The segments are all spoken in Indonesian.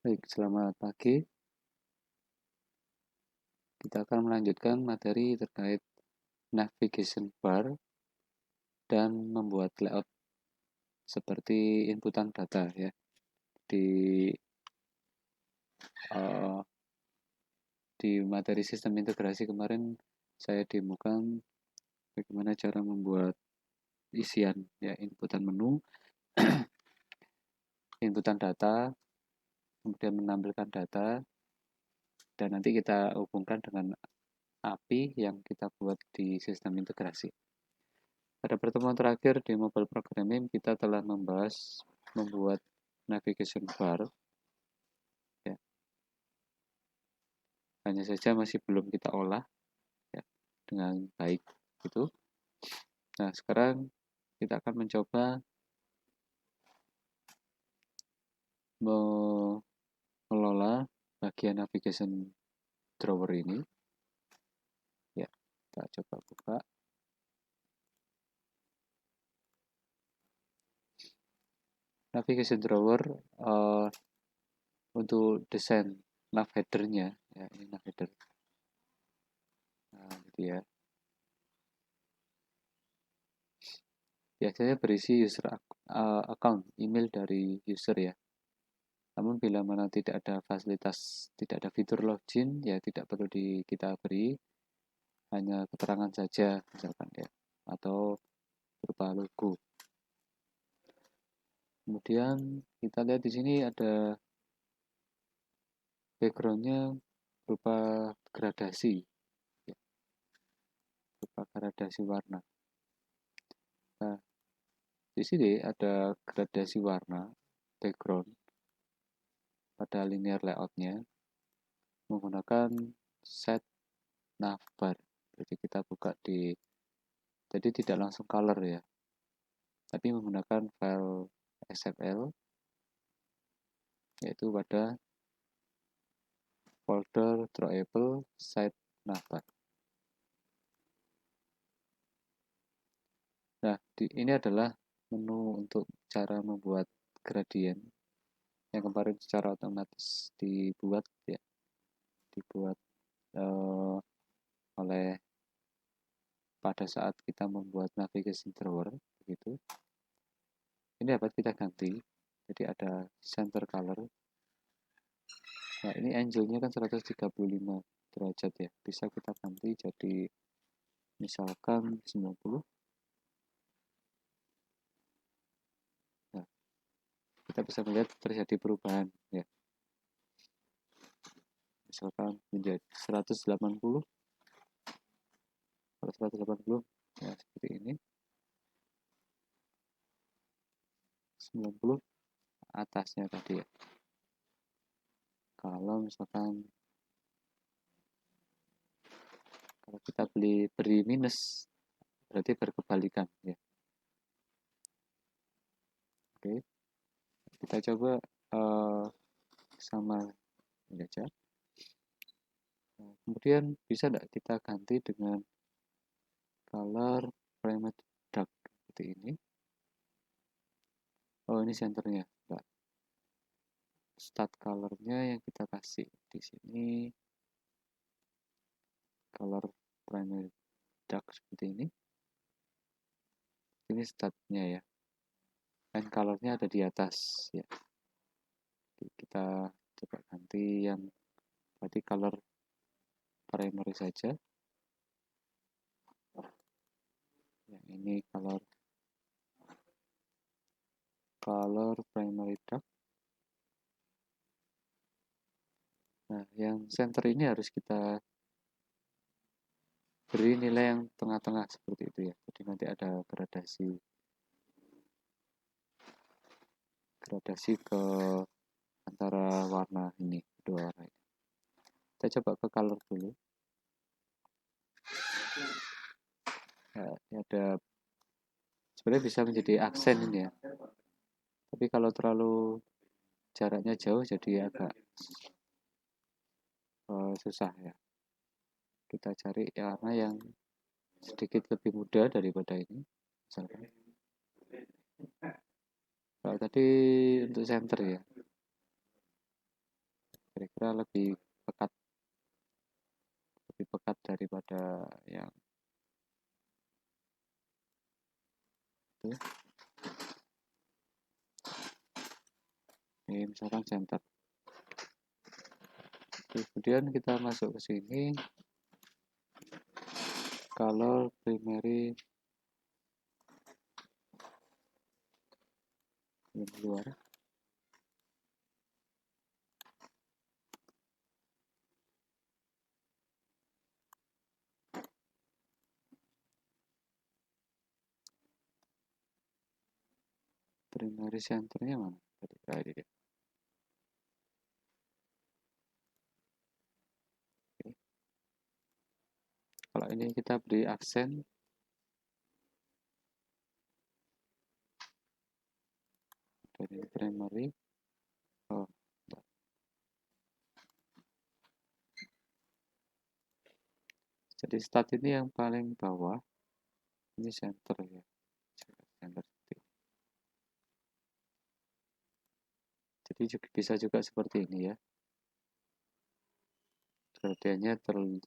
Baik, selamat pagi. Kita akan melanjutkan materi terkait navigation bar dan membuat layout seperti inputan data ya. Di uh, di materi sistem integrasi kemarin saya demokan bagaimana cara membuat isian ya, inputan menu, inputan data, kemudian menampilkan data, dan nanti kita hubungkan dengan API yang kita buat di sistem integrasi. Pada pertemuan terakhir di mobile programming kita telah membahas membuat navigation bar ya. Hanya saja masih belum kita olah ya, dengan baik gitu. Nah, sekarang kita akan mencoba mengelola bagian navigation drawer ini ya. Kita coba buka. Navigation drawer untuk desain nav header-nya ya, ini nav header. Nah, gitu ya. Biasanya berisi user account email dari user ya. Namun bila mana tidak ada fasilitas, tidak ada fitur login, ya tidak perlu kita beri, hanya keterangan saja misalkan ya, atau berupa logo. Kemudian kita lihat di sini ada backgroundnya berupa gradasi, ya, berupa gradasi warna. Nah, di sini ada gradasi warna background pada linear layoutnya menggunakan set navbar. Jadi kita buka jadi tidak langsung color ya, tapi menggunakan file XML yaitu pada folder drawable site navbar. Nah, ini adalah menu untuk cara membuat gradient yang kemarin secara otomatis dibuat ya, dibuat oleh pada saat kita membuat navigation drawer begitu. Ini dapat kita ganti. Jadi ada center color. Nah, ini angle-nya kan 135 derajat ya. Bisa kita ganti jadi misalkan 90. Nah, kita bisa melihat terjadi perubahan ya. Misalkan menjadi 180. Kalau 180 ya seperti ini. 90 atasnya tadi ya. Kalau misalkan kalau kita beri minus berarti berkebalikan ya. Oke, kita coba sama ini aja. Nah, kemudian bisa tidak kita ganti dengan color primary dark seperti ini. Oh, ini senternya. Nah, start colornya yang kita kasih di sini color primary dark seperti ini. Ini startnya ya. Dan colornya ada di atas ya. Kita coba ganti yang tadi color primary saja. Yang ini color primary dark. Nah, yang center ini harus kita beri nilai yang tengah-tengah seperti itu ya. Jadi nanti ada gradasi ke antara warna ini, dua warna ini. Kita coba ke color dulu. Nah, ini ada sebenarnya bisa menjadi aksen ini ya. Tapi kalau terlalu jaraknya jauh jadi agak susah ya. Kita cari warna yang sedikit lebih mudah daripada ini. Misalkan. Kalau tadi untuk center ya. kira-kira lebih pekat daripada yang itu. Ini misalkan center. Kemudian kita masuk ke sini, color primary yang luar. Primary centernya mana? Tadi dia. Oke. Kalau ini kita beri aksen, dari primary. Oh, jadi start ini yang paling bawah, ini center ya, center. Jadi bisa juga seperti ini ya, gradiennya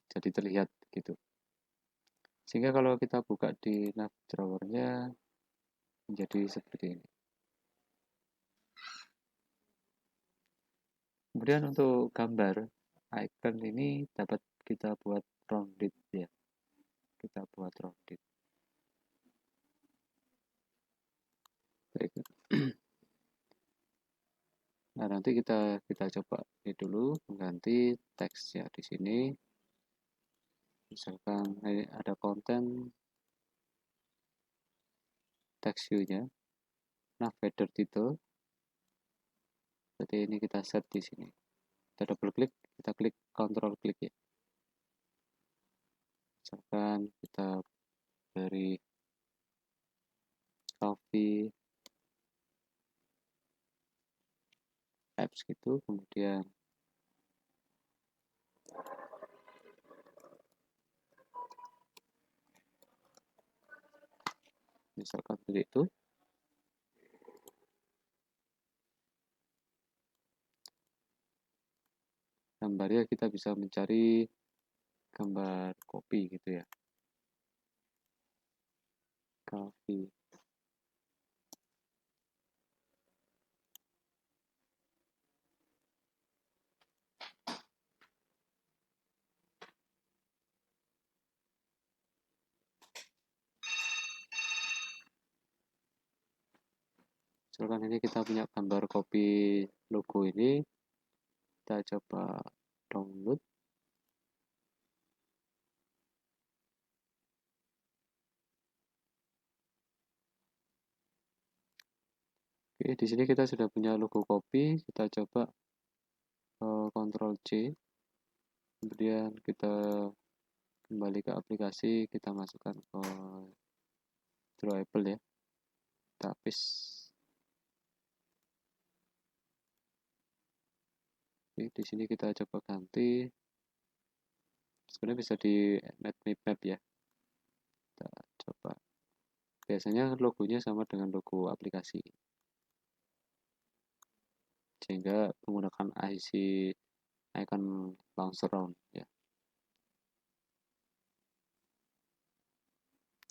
jadi terlihat gitu. Sehingga kalau kita buka di nav drawernya menjadi seperti ini. Kemudian untuk gambar icon ini dapat kita buat rounded ya. Kita buat rounded. Baik. Nah, nanti kita coba ini dulu mengganti teks ya di sini. Misalkan ada konten text view-nya, nah header title. Jadi ini kita set di sini. Kita double klik, kita klik control klik ya. Misalkan kita beri coffee apps gitu, kemudian misalkan seperti itu. Gambarnya kita bisa mencari gambar kopi gitu ya. Coffee. Misalkan ini kita punya gambar kopi logo ini, kita coba download. Oke, di sini kita sudah punya logo kopi, kita coba Ctrl C, kemudian kita kembali ke aplikasi, kita masukkan ke drawable ya, kita paste. Oke, di sini kita coba ganti, sebenarnya bisa di map ya, kita coba. Biasanya logonya sama dengan logo aplikasi, sehingga menggunakan icon launcher round ya.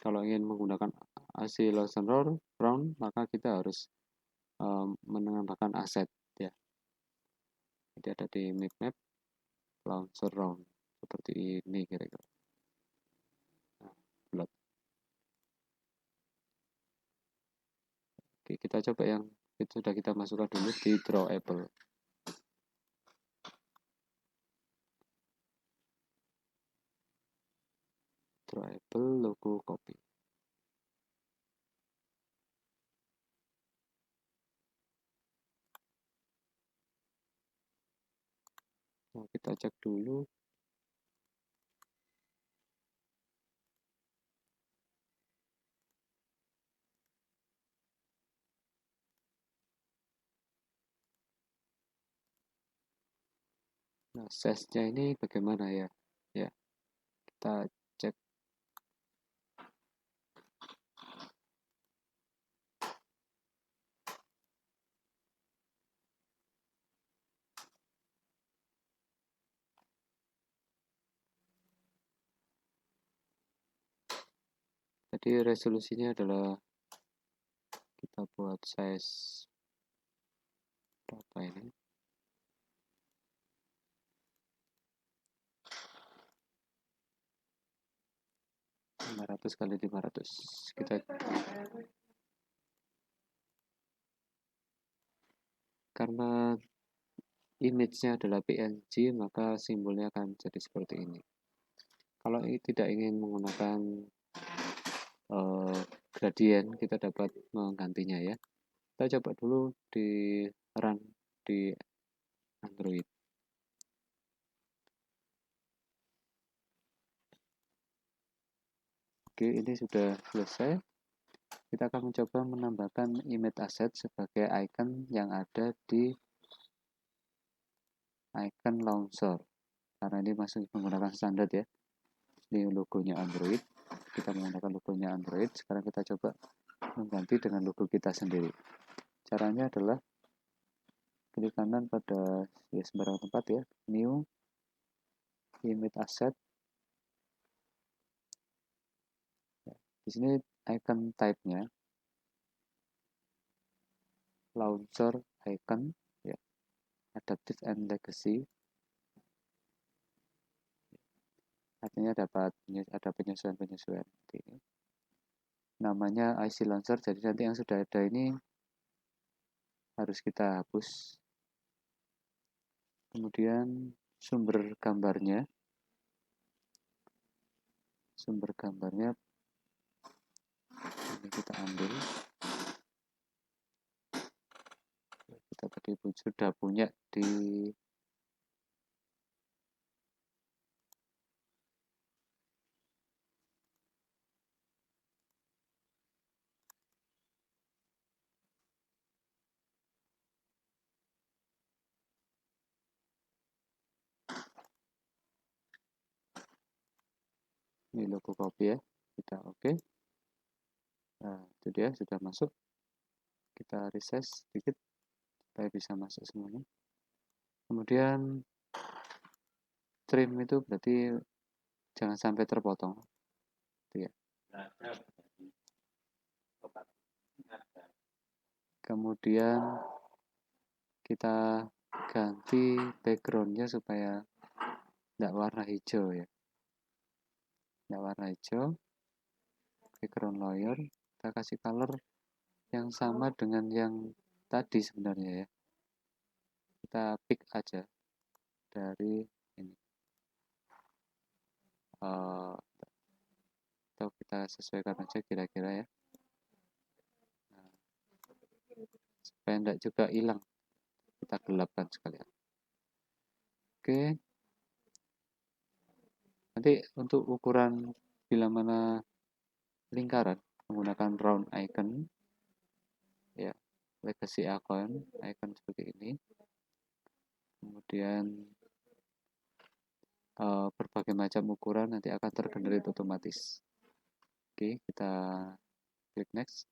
Kalau ingin menggunakan IC launcher round, maka kita harus menambahkan aset ya. Jadi ada di map launcher round seperti ini kira-kira. Nah, oke, kita coba yang itu sudah kita masukkan dulu di drawable. Drawable logo copy. Nah, kita cek dulu. Nah, size-nya ini bagaimana ya? Ya, kita cek. Jadi resolusinya adalah kita buat size berapa ini? .500 kali 500. Kita karena image-nya adalah PNG, maka simbolnya akan jadi seperti ini. Kalau tidak ingin menggunakan gradient, kita dapat menggantinya ya. Kita coba dulu di run di Android. Oke, ini sudah selesai. Kita akan mencoba menambahkan image asset sebagai icon yang ada di icon launcher. Karena ini masih menggunakan standar ya. Ini logonya Android. Kita menggunakan logonya Android. Sekarang kita coba mengganti dengan logo kita sendiri. Caranya adalah klik kanan pada ya sembarang tempat ya, new image asset. Di sini icon type-nya launcher icon ya, adaptive and legacy. Artinya ada penyesuaian-penyesuaian seperti ini. Namanya IC launcher, jadi nanti yang sudah ada ini harus kita hapus. Kemudian sumber gambarnya ini kita ambil. Kita tadi sudah punya di ini logo copy ya, kita oke. Nah itu dia sudah masuk. Kita resize sedikit supaya bisa masuk semuanya. Kemudian trim itu berarti jangan sampai terpotong gitu ya. Kemudian kita ganti backgroundnya supaya tidak warna hijau ya, tidak warna hijau. Background layer kita kasih color yang sama dengan yang tadi sebenarnya ya. Kita pick aja dari ini atau kita sesuaikan aja kira-kira ya. Nah, supaya tidak juga hilang, kita gelapkan sekalian. Oke, nanti untuk ukuran bila mana lingkaran menggunakan round icon ya, legacy icon seperti ini. Kemudian berbagai macam ukuran nanti akan tergenerate otomatis. Oke, kita klik next.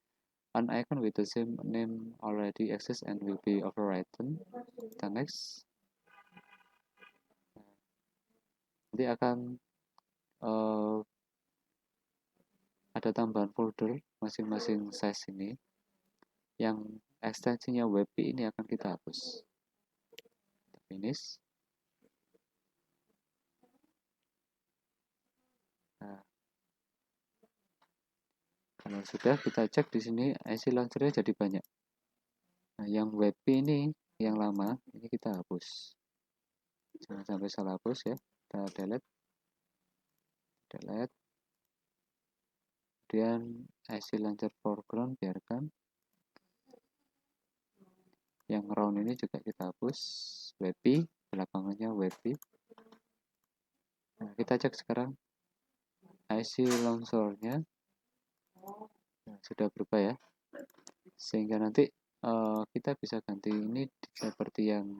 An icon with the same name already exists and will be overwritten. Kita next. Nanti akan ada tambahan folder masing-masing size ini. Yang ekstensinya WebP ini akan kita hapus. Kita finish. Nah, kalau sudah kita cek di sini IC launcher-nya jadi banyak. Nah, yang WebP ini yang lama ini kita hapus. Jangan sampai salah hapus ya. Kita delete. Kemudian IC launcher foreground biarkan. Yang round ini juga kita hapus. WebP, belakangannya WebP. Nah, kita cek sekarang IC launcher-nya sudah berubah ya, sehingga nanti kita bisa ganti ini seperti yang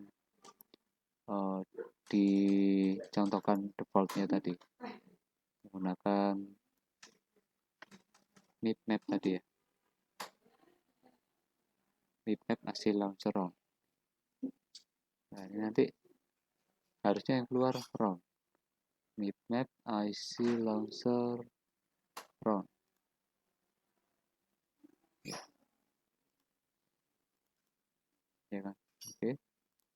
dicontohkan defaultnya tadi, menggunakan map tadi ya, map IC launcher round. Nah ini nanti harusnya yang keluar round, map IC launcher round. ya kan. Oke,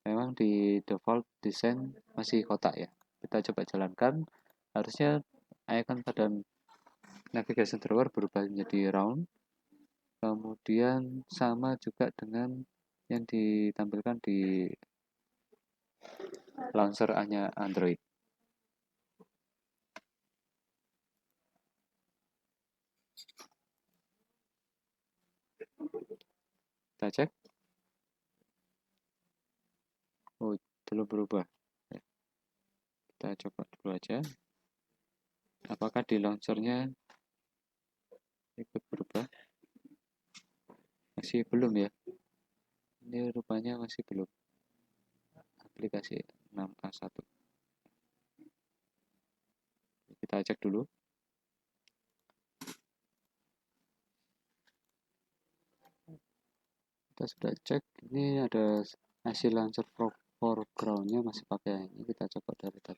memang di default desain masih kotak ya. Kita coba jalankan, harusnya icon pada navigation drawer berubah menjadi round. Kemudian sama juga dengan yang ditampilkan di launcher hanya Android. Kita cek. Oh, belum berubah. Kita coba dulu aja. Apakah di launchernya ikut berubah? Masih belum ya. Ini rupanya masih belum. Aplikasi 6A1. Kita cek dulu. Kita sudah cek. Ini ada hasil launcher foreground-nya masih pakai ini. Kita coba dari tab.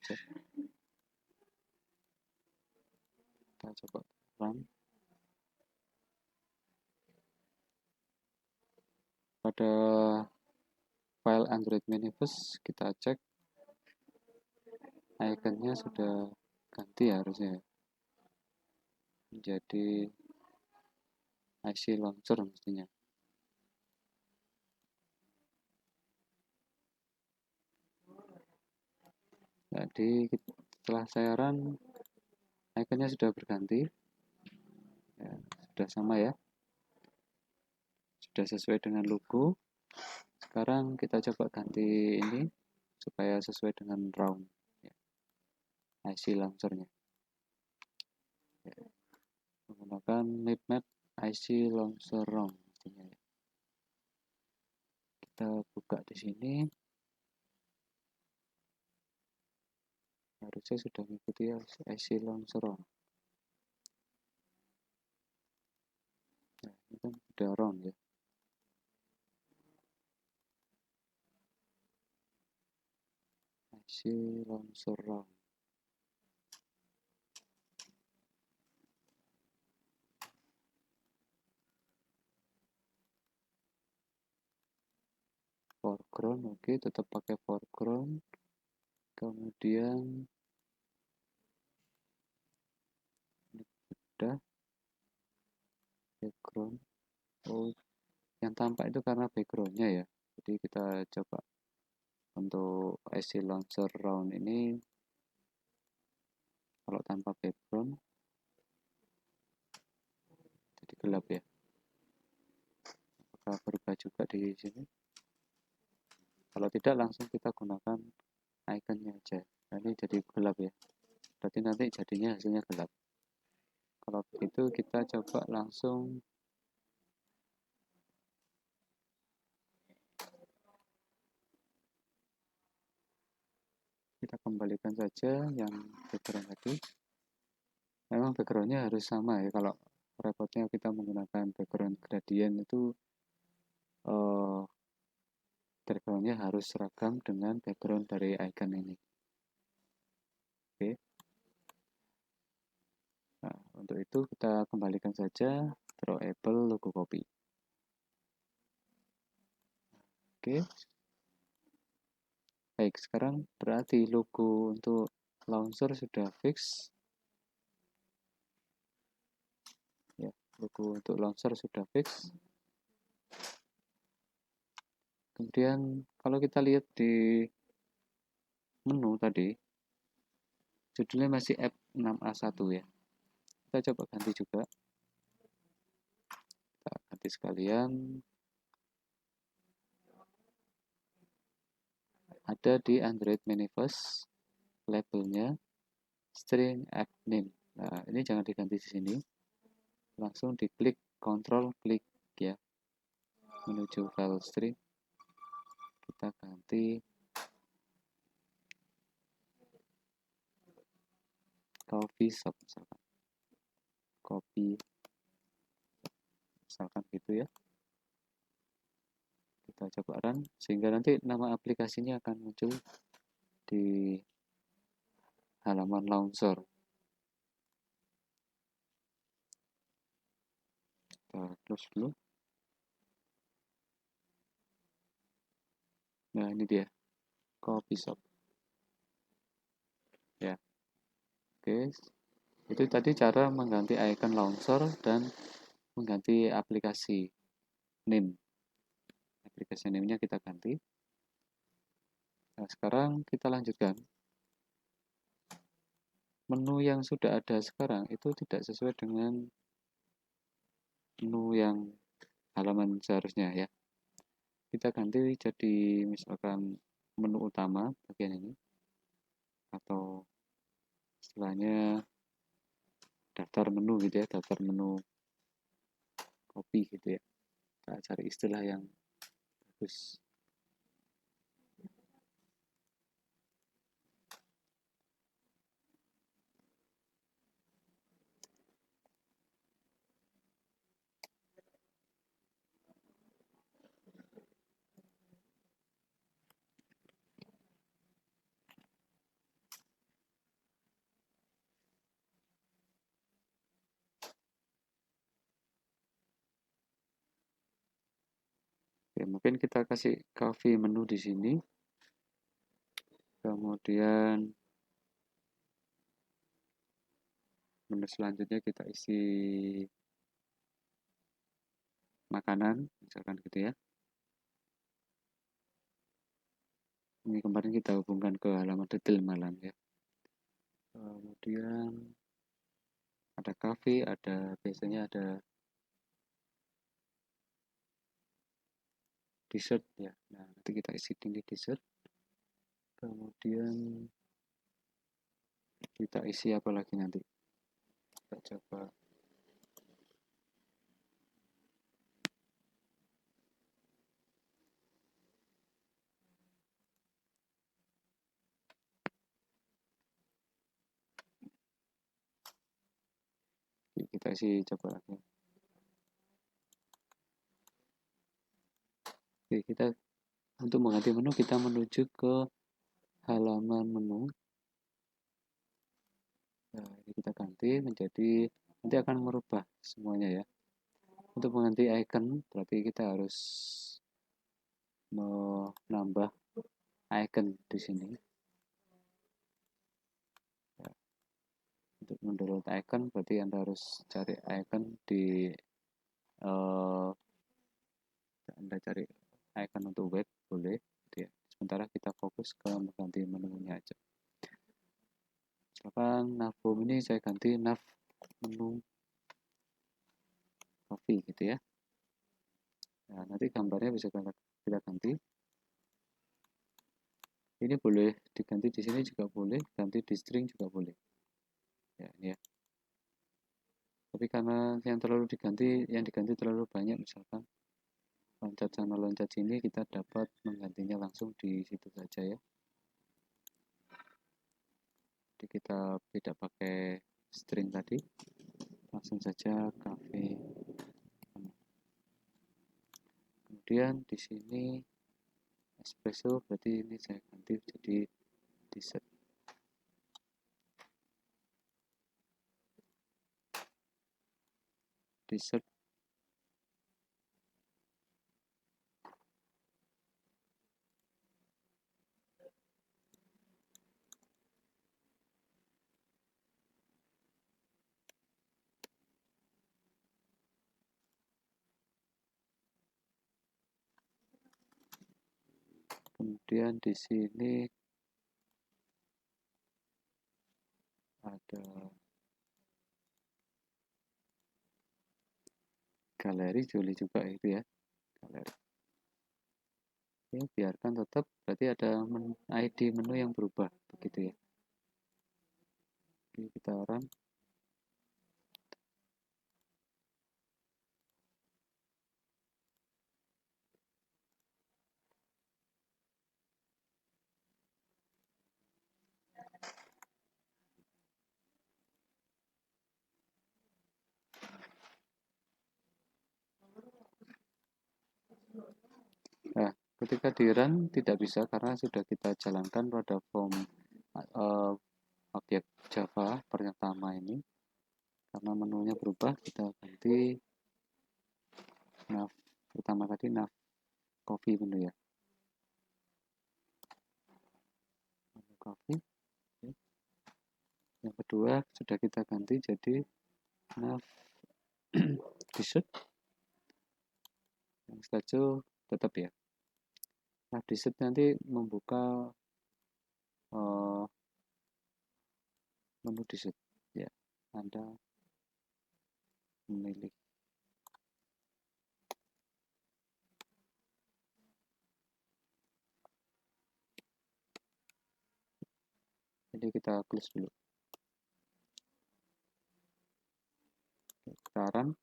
Kita coba run. Pada file Android Manifest kita cek iconnya sudah ganti harusnya menjadi IC launcher mestinya. Jadi setelah saya run iconnya sudah berganti ya, sudah sama ya, sudah sesuai dengan logo. Sekarang kita coba ganti ini supaya sesuai dengan round ya, IC launchernya ya, menggunakan map IC launcher round mestinya ya. Kita buka di sini, harusnya sudah mengikuti IC launcher round. Nah, ini kan sudah round ya. IC launcher round. Foreground, oke, tetap pakai foreground. Kemudian ini sudah background. Oh, yang tampak itu karena backgroundnya ya. Jadi kita coba untuk IC launcher round ini kalau tanpa background jadi gelap ya. Apakah berubah juga di sini? Kalau tidak langsung kita gunakan iconnya aja. Nah, ini jadi gelap ya. Berarti nanti jadinya hasilnya gelap. Kalau begitu kita coba langsung kita kembalikan saja yang background tadi. Memang backgroundnya harus sama ya. Kalau repotnya kita menggunakan background gradient itu backgroundnya harus seragam dengan background dari icon ini. Oke. Nah, untuk itu kita kembalikan saja drawable logo copy. Oke. Baik, sekarang berarti logo untuk launcher sudah fix. Ya, logo untuk launcher sudah fix. Kemudian kalau kita lihat di menu tadi, judulnya masih app 6A1 ya. Kita coba ganti juga. Kita ganti sekalian. Ada di Android Manifest labelnya string app name. Nah, ini jangan diganti di sini. Langsung diklik Ctrl klik ya. Menuju file string. Kita ganti coffee shop misalkan. Copy misalkan gitu ya. Kita coba run sehingga nanti nama aplikasinya akan muncul di halaman launcher. Kita close dulu. Nah, ini dia, coffee shop. Ya, oke. Itu tadi cara mengganti icon launcher dan mengganti aplikasi name. Aplikasi name-nya kita ganti. Nah, sekarang kita lanjutkan. Menu yang sudah ada sekarang itu tidak sesuai dengan menu yang halaman seharusnya ya. Kita ganti jadi misalkan menu utama bagian ini, atau istilahnya daftar menu gitu ya, daftar menu kopi gitu ya. Kita cari istilah yang bagus. Oke, mungkin kita kasih coffee menu di sini. Kemudian menu selanjutnya kita isi makanan, misalkan gitu ya. Ini kemarin kita hubungkan ke halaman detail malam ya. Kemudian ada cafe, ada biasanya ada dessert ya. Nah, nanti kita isi ini dessert. Kemudian kita isi apa lagi nanti? Kita coba. Kita isi coba lagi. Oke, kita untuk mengganti menu kita menuju ke halaman menu. Nah, ini kita ganti menjadi, nanti akan merubah semuanya ya. Untuk mengganti icon berarti kita harus menambah icon di sini. Ya, untuk mendownload icon berarti Anda harus cari icon di uh, Anda cari icon untuk web boleh gitu ya. Sementara kita fokus ke mengganti menunya aja. Misalkan nav home ini saya ganti nav menu coffee gitu ya. Nah, nanti gambarnya bisa kita ganti. Ini boleh diganti di sini juga boleh, ganti di string juga boleh. Ya, ini ya. Tapi karena yang diganti terlalu banyak, misalkan loncat sana loncat sini, kita dapat menggantinya langsung di situ saja ya. Jadi kita tidak pakai string tadi, langsung saja cafe. Kemudian di sini espresso, berarti ini saya ganti jadi dessert. Dessert. Kemudian di sini ada galeri Juli juga itu ya, galeri. Oke, biarkan tetap, berarti ada ID menu yang berubah begitu ya. Oke, kita run. Nah, ketika di run tidak bisa karena sudah kita jalankan pada form objek Java pertama ini. Karena menunya berubah, kita ganti nav pertama tadi nav coffee menu ya. copy. Yang kedua sudah kita ganti jadi nav dessert. Yang schedule tetap ya. Nav dessert nanti membuka menu dessert ya. Anda memilih. Jadi kita close dulu. Sekarang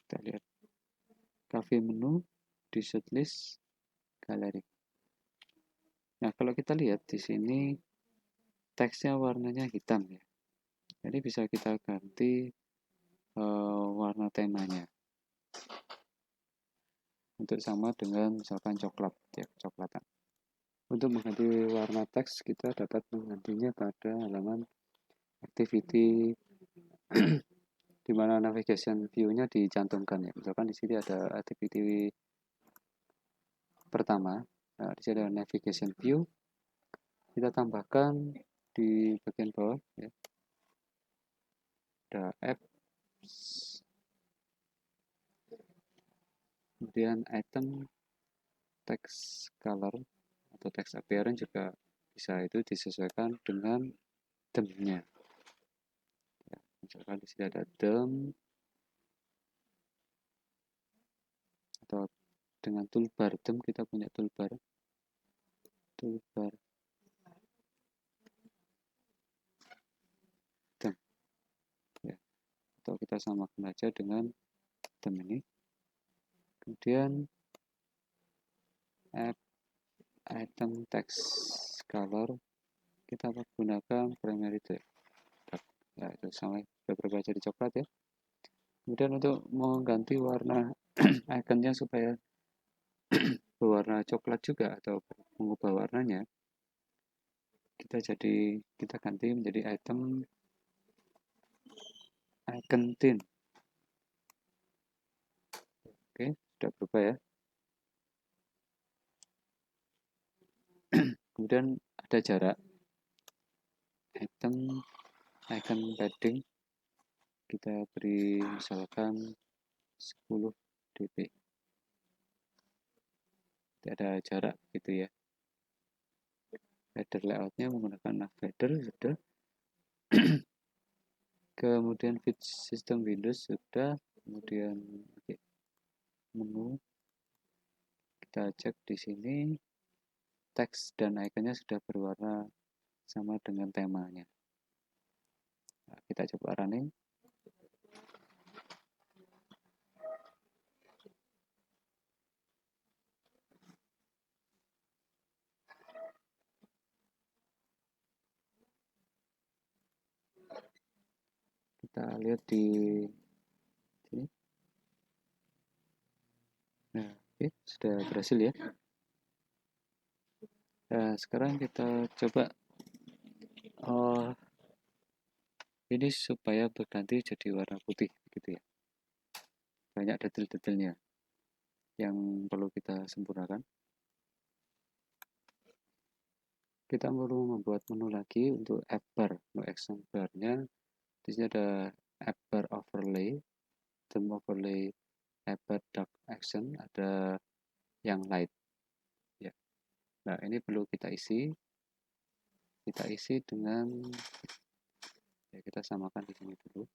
kita lihat cafe menu, dessert list, galeri. Nah, kalau kita lihat di sini teksnya warnanya hitam ya. Jadi bisa kita ganti warna temanya. Untuk sama dengan misalkan coklat ya, kecoklatan. Untuk mengganti warna teks kita dapat menggantinya pada halaman activity di mana navigation view-nya dicantumkan ya. Misalkan di sini ada activity pertama, nah, di sini ada navigation view. Kita tambahkan di bagian bawah ya. Ada apps, kemudian item, text color atau text appearance juga bisa itu disesuaikan dengan theme-nya. Ya, misalkan di sini ada theme atau dengan toolbar theme, kita punya toolbar theme ya. Atau kita samakan aja dengan theme ini. Kemudian app item text color kita gunakan primary text ya, itu sama sudah berubah jadi coklat ya. Kemudian untuk mengganti warna ikonnya supaya berwarna coklat juga atau mengubah warnanya, kita ganti menjadi item icon tint. Oke, sudah berubah ya. Kemudian ada jarak item icon padding, kita beri misalkan 10 dp. Tidak ada jarak gitu ya. Header layoutnya menggunakan nav header sudah. Kemudian feed system Windows sudah. Kemudian menu kita cek di sini teks dan ikonnya sudah berwarna sama dengan temanya. Nah, kita coba running. Kita lihat di sini. Nah, oke, sudah berhasil ya. Nah, sekarang kita coba ini supaya berganti jadi warna putih gitu ya. Banyak detail-detailnya yang perlu kita sempurnakan. Kita perlu membuat menu lagi untuk app bar. Untuk action bar-nya di sini ada app bar overlay, theme overlay, app bar dark action, ada yang light. Ya. Nah, ini perlu kita isi. Kita isi dengan ya, kita samakan di sini dulu.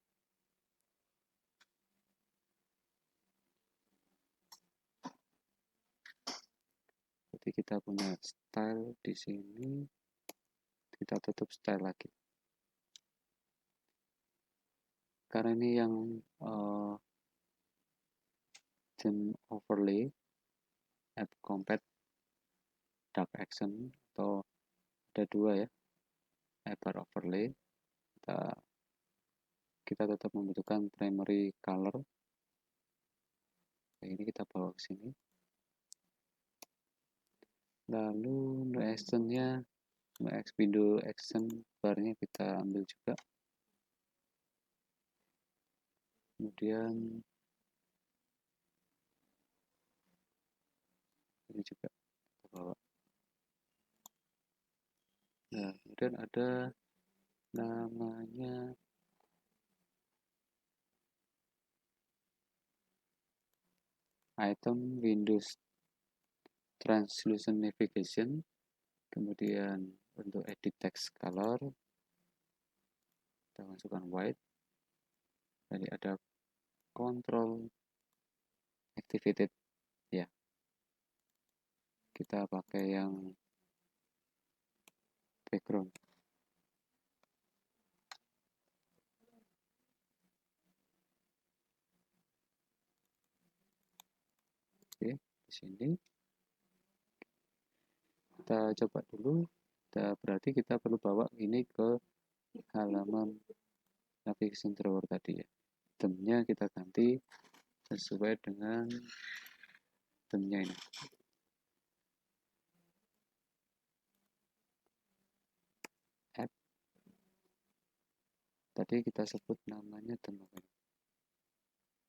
Jadi kita punya style di sini, kita tutup style lagi. Karena ini yang theme overlay, app compat, dark action atau ada dua ya, app bar overlay. kita tetap membutuhkan primary color. Nah, ini kita bawa ke sini. Lalu untuk actionnya, window action barnya kita ambil juga. Kemudian ini juga kita bawa. Nah, kemudian ada namanya item Windows Translucent Navigation. Kemudian untuk edit text color kita masukkan white. Jadi ada control activated ya. Kita pakai yang background. Oke, di sini kita coba dulu. Berarti kita perlu bawa ini ke halaman navigation drawer tadi ya. Theme-nya kita ganti sesuai dengan theme-nya ini. App. Tadi kita sebut namanya theme apa?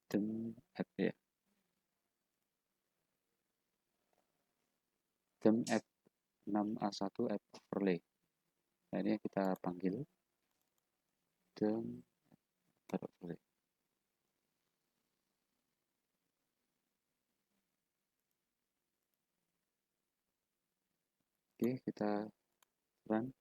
Theme app ya. Theme app 6A1 app overlay. Nah, ini yang kita panggil theme overlay. Oke, kita run.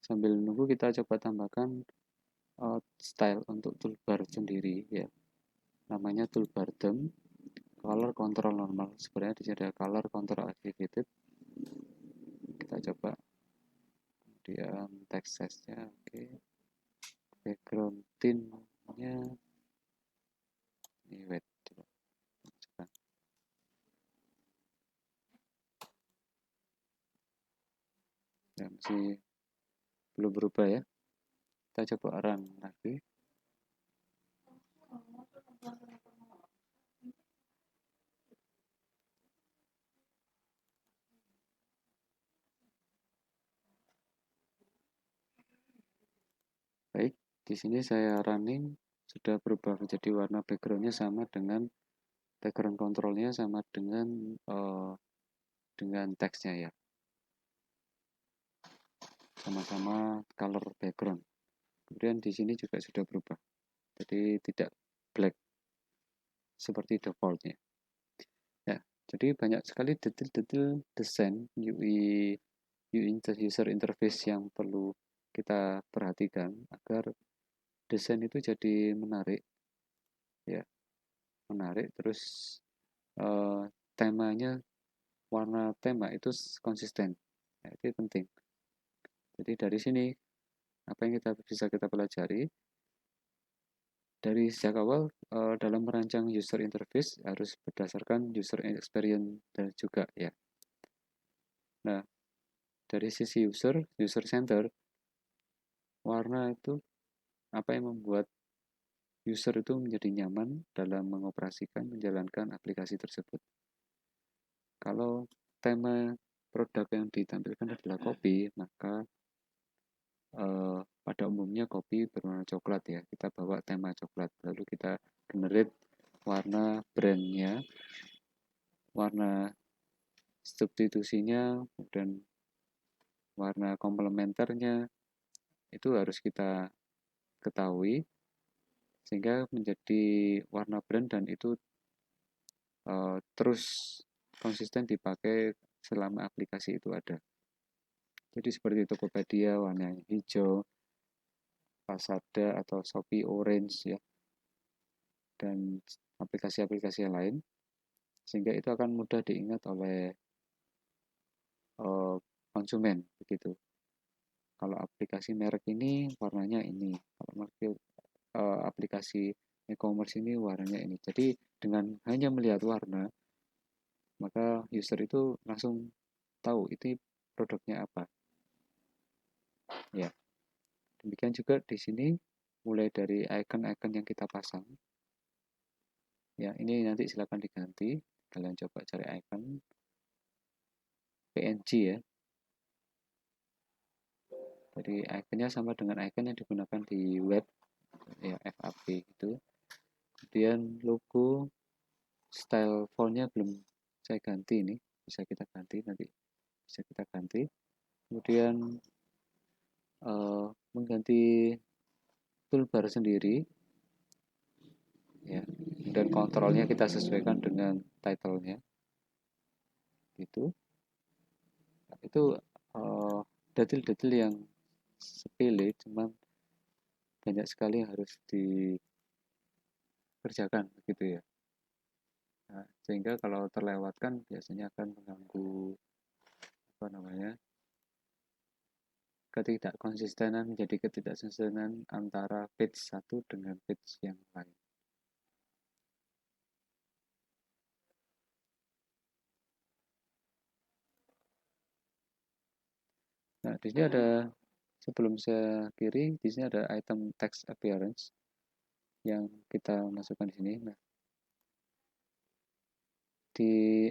Sambil menunggu kita coba tambahkan style untuk toolbar sendiri ya. Namanya toolbar theme, color control normal. Sebenarnya di sini ada color control activated. Kita coba. Kemudian text size-nya oke. Background tint-nya ini white. Coba. Ya, masih belum berubah ya. Kita coba run lagi. Baik, di sini saya running sudah berubah menjadi warna backgroundnya sama dengan background controlnya sama dengan teksnya ya. Sama-sama color background. Kemudian di sini juga sudah berubah. Jadi tidak black seperti defaultnya. Ya, jadi banyak sekali detail-detail desain UI user interface yang perlu kita perhatikan agar desain itu jadi menarik ya, menarik. Terus temanya, warna tema itu konsisten ya, itu penting. Jadi dari sini apa yang bisa kita pelajari dari sejak awal dalam merancang user interface harus berdasarkan user experience dan juga ya. Nah, dari sisi user center, warna itu apa yang membuat user itu menjadi nyaman dalam mengoperasikan, menjalankan aplikasi tersebut. Kalau tema produk yang ditampilkan adalah kopi, maka pada umumnya kopi berwarna coklat ya. Kita bawa tema coklat, lalu kita generate warna brandnya, warna substitusinya, dan warna komplementernya itu harus kita ketahui sehingga menjadi warna brand dan itu terus konsisten dipakai selama aplikasi itu ada. Jadi seperti Tokopedia warna hijau, Lazada atau Shopee orange ya, dan aplikasi-aplikasi yang lain, sehingga itu akan mudah diingat oleh konsumen begitu. Kalau aplikasi merek ini warnanya ini, kalau aplikasi e-commerce ini warnanya ini. Jadi dengan hanya melihat warna, maka user itu langsung tahu itu produknya apa. Ya, demikian juga di sini mulai dari icon-icon yang kita pasang. Ya, ini nanti silakan diganti. Kalian coba cari icon PNG ya. Jadi iconnya sama dengan icon yang digunakan di web ya, FAB itu. Kemudian logo, style fontnya belum saya ganti, ini bisa kita ganti nanti, bisa kita ganti. Kemudian mengganti toolbar sendiri ya, dan kontrolnya kita sesuaikan dengan title-nya gitu. Nah, itu detail-detail yang sepele, cuman banyak sekali yang harus dikerjakan begitu ya. Nah, sehingga kalau terlewatkan biasanya akan mengganggu apa namanya, ketidakkonsistenan, menjadi ketidakkonsistenan antara page satu dengan page yang lain. Nah, di sini ada, sebelum saya kiri, di sini ada item text appearance yang kita masukkan di sini. Nah, di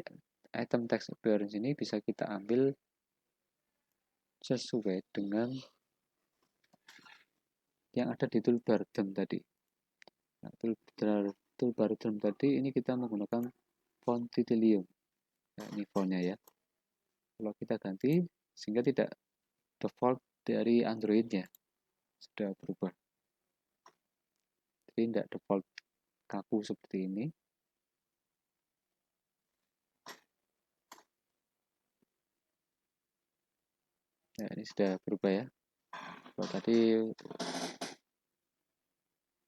item text appearance ini bisa kita ambil sesuai dengan yang ada di toolbar theme tadi. Nah, toolbar theme tadi ini kita menggunakan font Titilium. Nah, ini fontnya ya. Kalau kita ganti sehingga tidak default dari Android-nya sudah berubah. Jadi tidak default kaku seperti ini. Nah, ini sudah berubah ya. Kalau tadi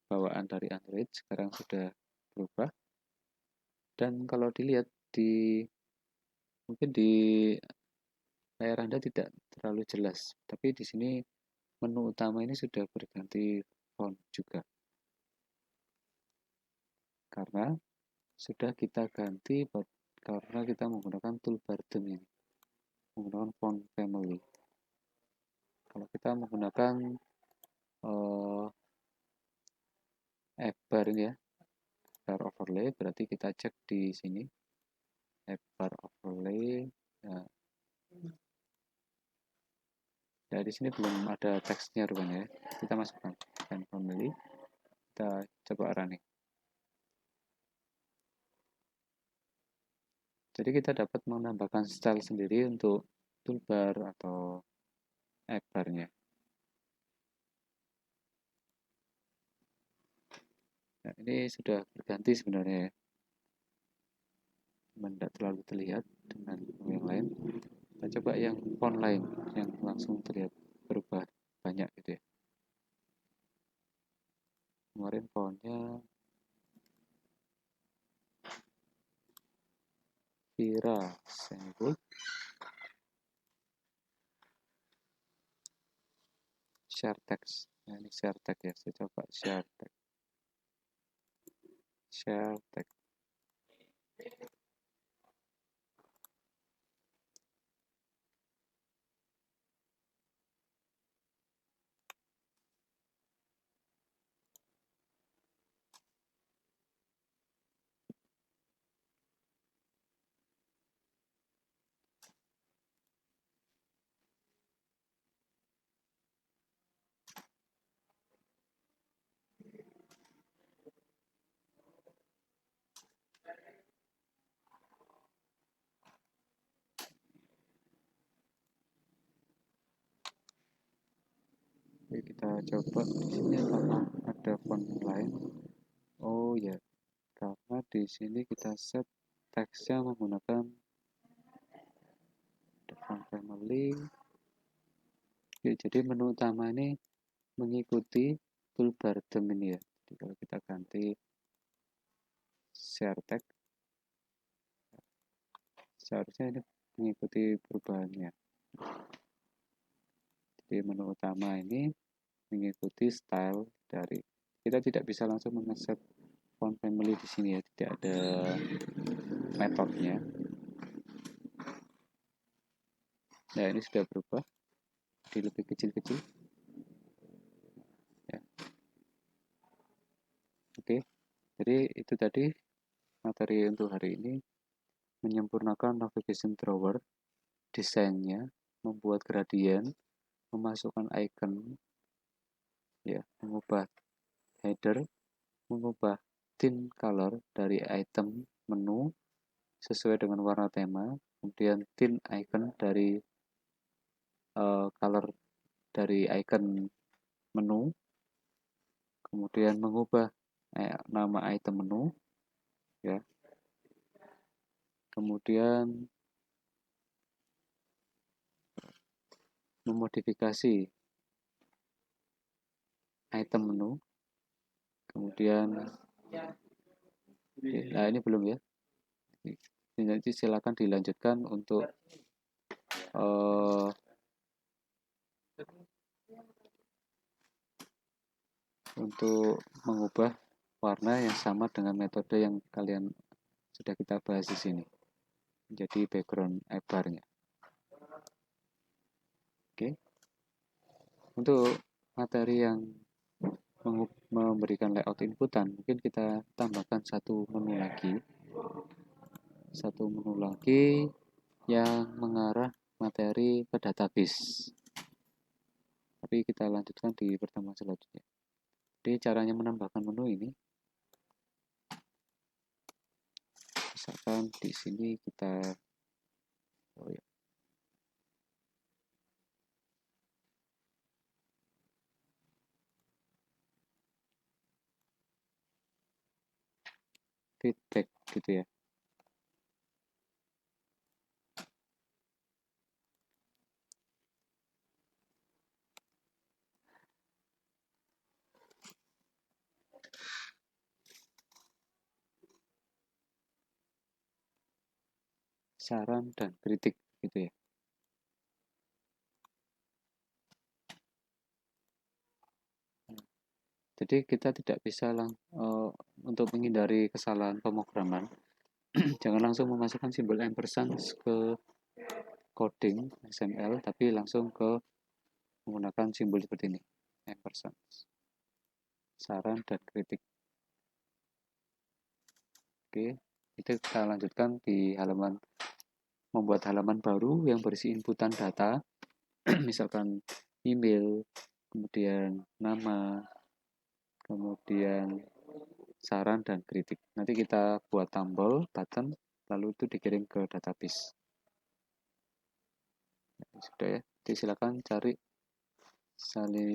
bawaan dari Android, sekarang sudah berubah. Dan kalau dilihat mungkin di layar Anda tidak terlalu jelas, tapi di sini menu utama ini sudah berganti font juga. Karena sudah kita ganti karena kita menggunakan toolbar theme ini, menggunakan font family. Kalau kita menggunakan bar ini ya, bar overlay, berarti kita cek di sini bar overlay. Nah, di sini belum ada teksnya rupanya ya. Kita masukkan family, kita coba running. Jadi kita dapat menambahkan style sendiri untuk toolbar atau bar-nya. Nah, ini sudah berganti sebenarnya ya. Tidak terlalu terlihat dengan yang lain. Kita coba yang font lain yang langsung terlihat berubah banyak gitu ya. Kemarin fontnya Vira Semibold, share text. Nah, ini share text ya. Saya coba share text. Share text. Oke, kita coba di sini apakah ada font lain. Oh ya, karena di sini kita set teksnya menggunakan font family. Oke, jadi menu utama ini mengikuti toolbar theme ini ya. Jadi kalau kita ganti share tag, seharusnya ini mengikuti perubahannya. Jadi menu utama ini mengikuti style dari, kita tidak bisa langsung mengeset font family di sini ya, tidak ada metodenya. Nah, ini sudah berubah jadi lebih kecil-kecil ya. Oke, jadi itu tadi materi untuk hari ini, menyempurnakan navigation drawer, desainnya, membuat gradient, memasukkan icon ya, mengubah header, mengubah tint color dari item menu sesuai dengan warna tema, kemudian tint icon dari color dari icon menu, kemudian mengubah nama item menu ya, kemudian memodifikasi item menu, kemudian nah ini belum ya, nanti silakan dilanjutkan untuk mengubah warna yang sama dengan metode yang kalian sudah kita bahas di sini menjadi background bar-nya. Oke. Untuk materi yang memberikan layout inputan, mungkin kita tambahkan satu menu lagi yang mengarah materi ke database. Tapi kita lanjutkan di pertemuan selanjutnya. Jadi caranya menambahkan menu ini, misalkan di sini kita feedback gitu ya. Saran dan kritik gitu ya. Jadi kita tidak bisa untuk menghindari kesalahan pemrograman, jangan langsung memasukkan simbol ampersand ke coding XML, tapi langsung ke menggunakan simbol seperti ini, ampersand. Saran dan kritik. Oke, itu kita lanjutkan di halaman, membuat halaman baru yang berisi inputan data, misalkan email, kemudian nama, kemudian saran dan kritik. Nanti kita buat tombol, button, lalu itu dikirim ke database. Sudah ya, jadi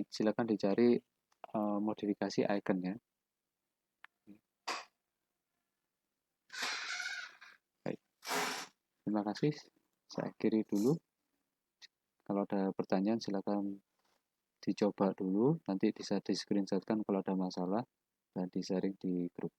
silakan dicari modifikasi iconnya. Baik, terima kasih. Saya akhiri dulu. Kalau ada pertanyaan silakan dicoba dulu, nanti bisa di screenshotkan kalau ada masalah dan di sharing di grup.